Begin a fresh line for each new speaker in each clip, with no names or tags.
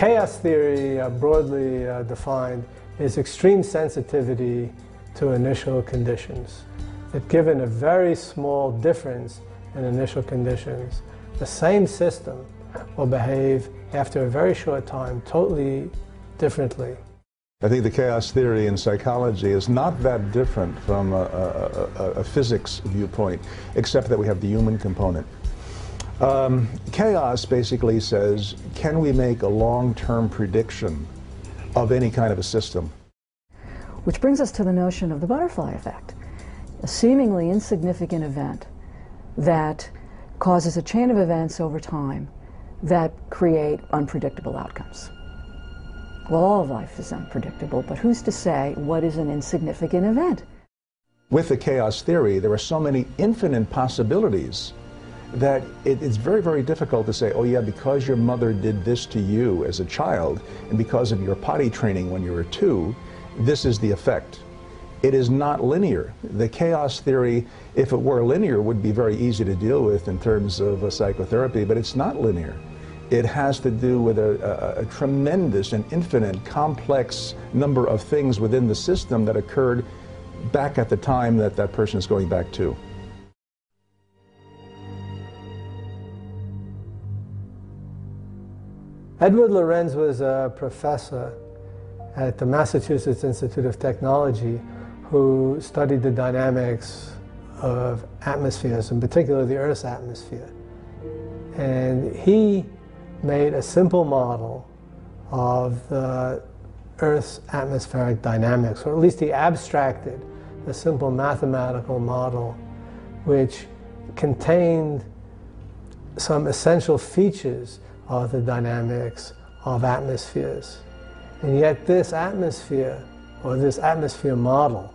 chaos theory, broadly defined, is extreme sensitivity to initial conditions. That given a very small difference in initial conditions, the same system will behave after a very short time totally differently.
I think the chaos theory in psychology is not that different from a physics viewpoint, except that we have the human component. Chaos basically says, can we make a long-term prediction of any kind of a system?
Which brings us to the notion of the butterfly effect, a seemingly insignificant event that causes a chain of events over time that create unpredictable outcomes. Well, all of life is unpredictable, but who's to say what is an insignificant event?
With the chaos theory, there are so many infinite possibilities that it's very, very difficult to say, oh yeah, because your mother did this to you as a child, and because of your potty training when you were 2, this is the effect. It is not linear. The chaos theory, if it were linear, would be very easy to deal with in terms of psychotherapy, but it's not linear. It has to do with a tremendous and infinite complex number of things within the system that occurred back at the time that that person is going back to.
Edward Lorenz was a professor at the Massachusetts Institute of Technology who studied the dynamics of atmospheres, in particular the Earth's atmosphere. And he made a simple model of the Earth's atmospheric dynamics, or at least he abstracted a simple mathematical model which contained some essential features of the dynamics of atmospheres. And yet this atmosphere, or this atmosphere model,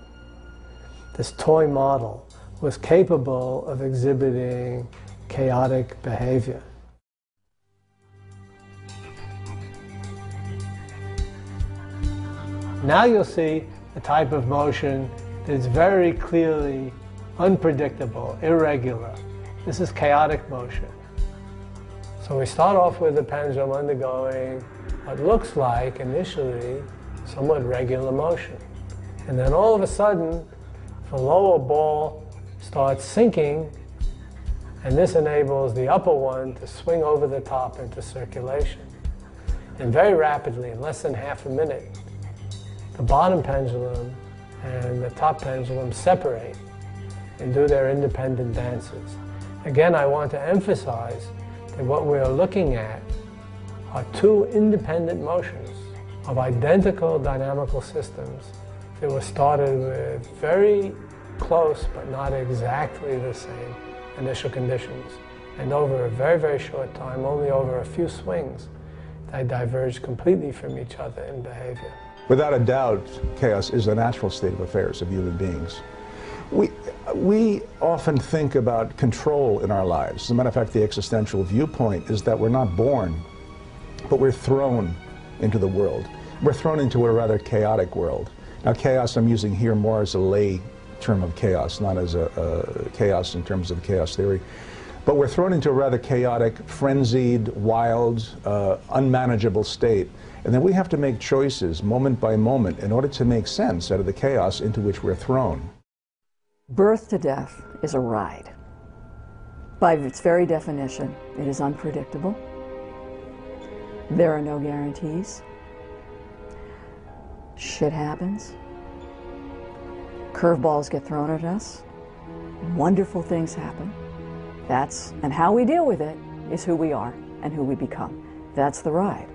this toy model, was capable of exhibiting chaotic behavior. Now you'll see a type of motion that's very clearly unpredictable, irregular. This is chaotic motion. So we start off with the pendulum undergoing what looks like initially somewhat regular motion. And then all of a sudden, the lower ball starts sinking, and this enables the upper one to swing over the top into circulation. And very rapidly, in less than half a minute, the bottom pendulum and the top pendulum separate and do their independent dances. Again, I want to emphasize that what we are looking at are 2 independent motions of identical dynamical systems that were started with very close but not exactly the same initial conditions. And over a very, very short time, only over a few swings, they diverged completely from each other in behavior.
Without a doubt, chaos is a natural state of affairs of human beings. We often think about control in our lives. As a matter of fact, the existential viewpoint is that we're not born, but we're thrown into the world. We're thrown into a rather chaotic world. Now, chaos I'm using here more as a lay term of chaos, not as a chaos in terms of chaos theory. But we're thrown into a rather chaotic, frenzied, wild, unmanageable state. And then we have to make choices moment by moment in order to make sense out of the chaos into which we're thrown.
Birth to death is a ride. By its very definition, it is unpredictable. There are no guarantees. Shit happens. Curveballs get thrown at us. Wonderful things happen. And how we deal with it is who we are and who we become. That's the ride.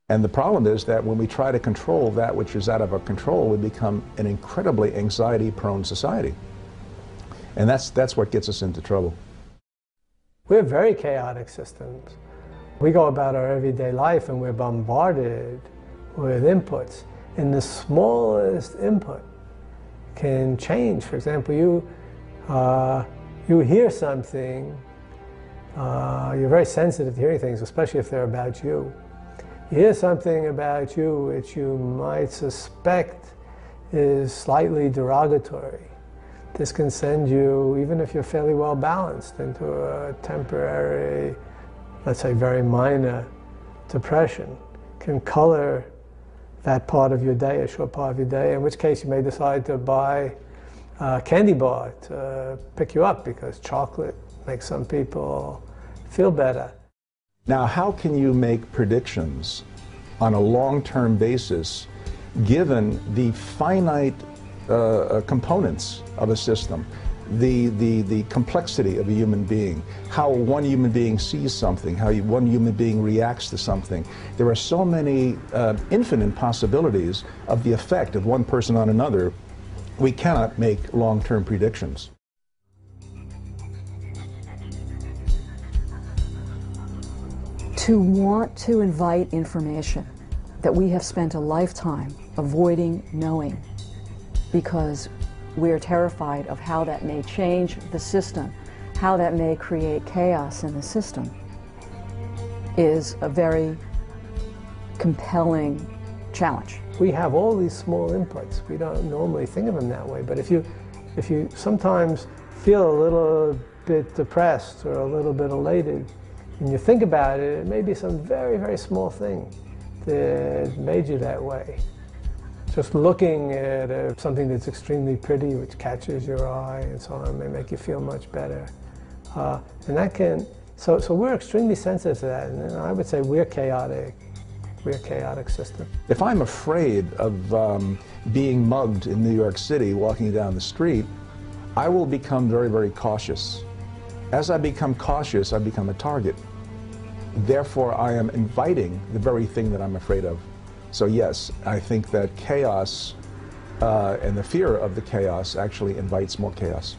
And the problem is that when we try to control that which is out of our control, we become an incredibly anxiety-prone society. And that's what gets us into trouble.
We're very chaotic systems. We go about our everyday life and we're bombarded with inputs. And the smallest input can change. For example, you hear something, you're very sensitive to hearing things, especially if they're about you. You hear something about you which you might suspect is slightly derogatory. This can send you, even if you're fairly well balanced, into a temporary, let's say very minor depression. It can color that part of your day, a short part of your day, in which case you may decide to buy a candy bar to pick you up because chocolate makes some people feel better.
Now, how can you make predictions on a long-term basis given the finite components of a system, the complexity of a human being, how one human being sees something, how one human being reacts to something? There are so many infinite possibilities of the effect of one person on another. We cannot make long-term predictions.
To want to invite information that we have spent a lifetime avoiding knowing because we're terrified of how that may change the system, how that may create chaos in the system, is a very compelling challenge.
We have all these small inputs. We don't normally think of them that way, but if you sometimes feel a little bit depressed or a little bit elated, and you think about it, it may be some very, very small thing that made you that way. Just looking at something that's extremely pretty, which catches your eye and so on, may make you feel much better. And that can, so we're extremely sensitive to that, and I would say we're chaotic. We're a chaotic system.
If I'm afraid of being mugged in New York City walking down the street, I will become very, very cautious. As I become cautious, I become a target. Therefore, I am inviting the very thing that I'm afraid of. So yes, I think that chaos and the fear of the chaos actually invites more chaos.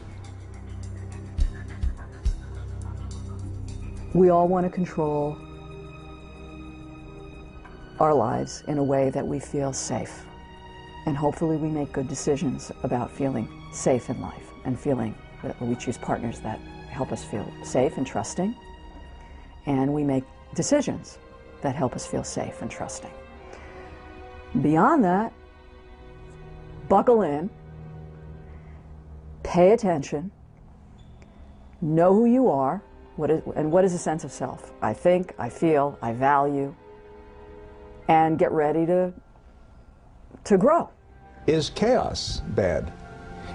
We all want to control our lives in a way that we feel safe. And hopefully we make good decisions about feeling safe in life and feeling that we choose partners that help us feel safe and trusting. And we make decisions that help us feel safe and trusting. Beyond that, buckle in, pay attention, know who you are, what is a sense of self. I think, I feel, I value, and get ready to grow.
Is chaos bad?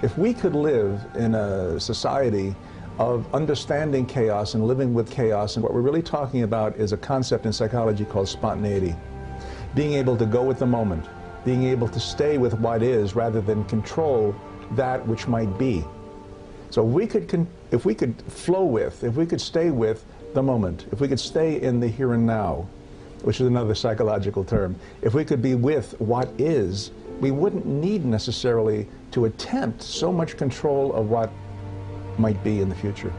If we could live in a society of understanding chaos and living with chaos, and what we're really talking about is a concept in psychology called spontaneity. Being able to go with the moment, being able to stay with what is rather than control that which might be. So if we could flow with, if we could stay with the moment, if we could stay in the here and now, which is another psychological term, if we could be with what is, we wouldn't need necessarily to attempt so much control of what might be in the future.